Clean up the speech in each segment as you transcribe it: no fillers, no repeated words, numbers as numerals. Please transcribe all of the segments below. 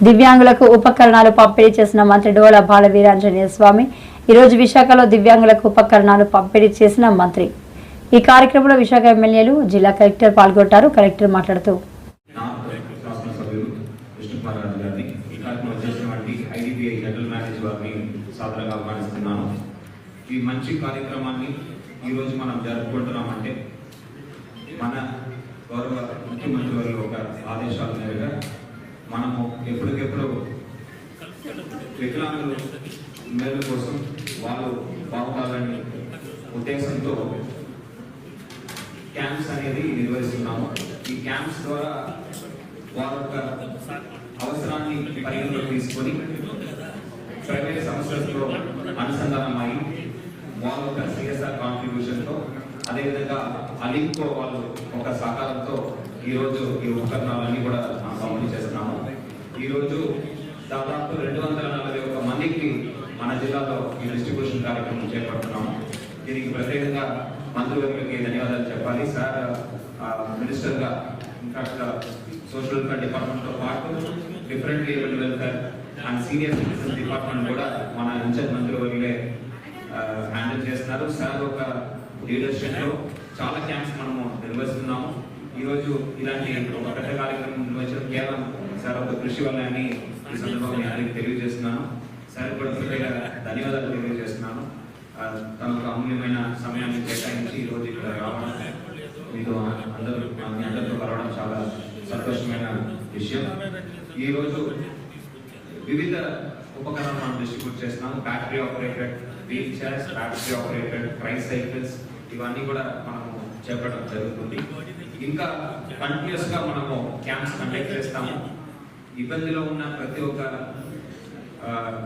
దివ్యాంగులకు ఉపకరణాలు పంపిణీ చేసిన మంత్రి డోలా బాల వీరాంజనేయ స్వామి ఈ రోజు విశాఖలో దివ్యాంగులకు ఉపకరణాలు పంపిణీ చేసిన మంత్రి ఈ కార్యక్రమంలో విశాఖ ఎమ్మెల్యేలు జిల్లా కలెక్టర్ పాల్గొంటారు. కలెక్టర్ మాట్లాడుతూ ఈ మంచి కార్యక్రమాన్ని ఈ రోజు మనం జరుపుకుంటున్నామంటే మన గౌరవ ముఖ్యమంత్రి వారి ఒక ఆదేశాల మేరగా మనము ఎప్పటికెప్పుడు వికలాంగుల మేలు కోసం వాళ్ళు బాగుండాలని ఉద్దేశంతో క్యాంప్స్ అనేది నిర్వహిస్తున్నాము. ఈ క్యాంప్స్ ద్వారా వారి యొక్క అవసరాన్ని పరిగణలోకి తీసుకొని ప్రైవేట్ సంస్థలతో అనుసంధానమై వాళ్ళ యొక్క సిఎస్ఆర్ కాంట్రిబ్యూషన్తో అదేవిధంగా అలింకో వాళ్ళు ఒక సహకారంతో ఈరోజు ఈ ఉపకరణాలన్నీ కూడా పంపిణీ చేస్తున్నాము. ఈరోజు దాదాపు 241 మందికి మన జిల్లాలో ఈ డిస్ట్రిబ్యూషన్ కార్యక్రమం చేపడుతున్నాము. దీనికి ప్రత్యేకంగా మంత్రివర్గకి ధన్యవాదాలు చెప్పాలి. సార్ మినిస్టర్గా ఇన్ఫాక్ట్ సోషల్ వెల్ఫేర్ డిపార్ట్మెంట్తో పాటు different abled welfare and senior citizen department కూడా మన ఇన్ఛార్జ్ మంత్రివర్గలే హ్యాండిల్ చేస్తున్నారు. సార్ ఒక లీడర్షిప్లో చాలా క్యాంప్స్ మనము నిర్వహిస్తున్నాము. ఈరోజు ఇలాంటి ఒక పెద్ద కార్యక్రమం నిర్వహించడం కేవలం సార్ ఒక కృషి వల్ల అని ఈ సందర్భంగా అందరికీ తెలియజేస్తున్నాను. సార్ కూడా ప్రత్యేక ధన్యవాదాలు తెలియజేస్తున్నాను. తన ఒక అమూల్యమైన సమయాన్ని కేటాయించి ఈరోజు ఇక్కడ రావడం మీతో అందరితో కలవడం చాలా సంతోషమైన విషయం. ఈరోజు వివిధ ఉపకరణాలు మనం డిస్ట్రిబ్యూట్ చేస్తున్నాము. Battery operated wheelchairs, battery operated tricycles ఇవన్నీ కూడా మనము చేపట్టడం జరుగుతుంది. ఇంకా కంటిన్యూస్ గా మనము క్యాంప్స్ కండక్ట్ చేస్తాము. ఇబ్బందిలో ఉన్న ప్రతి ఒక్క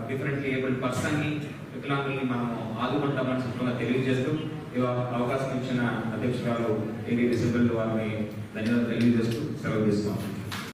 డిఫరెంట్లీ ఏబుల్డ్ పర్సన్ ని వికలాంగుల్ని మనము ఆదుకుంటామని చెప్పగా తెలియజేస్తూ అవకాశం ఇచ్చిన అధ్యక్షురాలు ఏబీ డిసేబుల్డ్ వారిని ధన్యవాదాలు తెలియజేస్తూ సెలవు తీసుకున్నాం.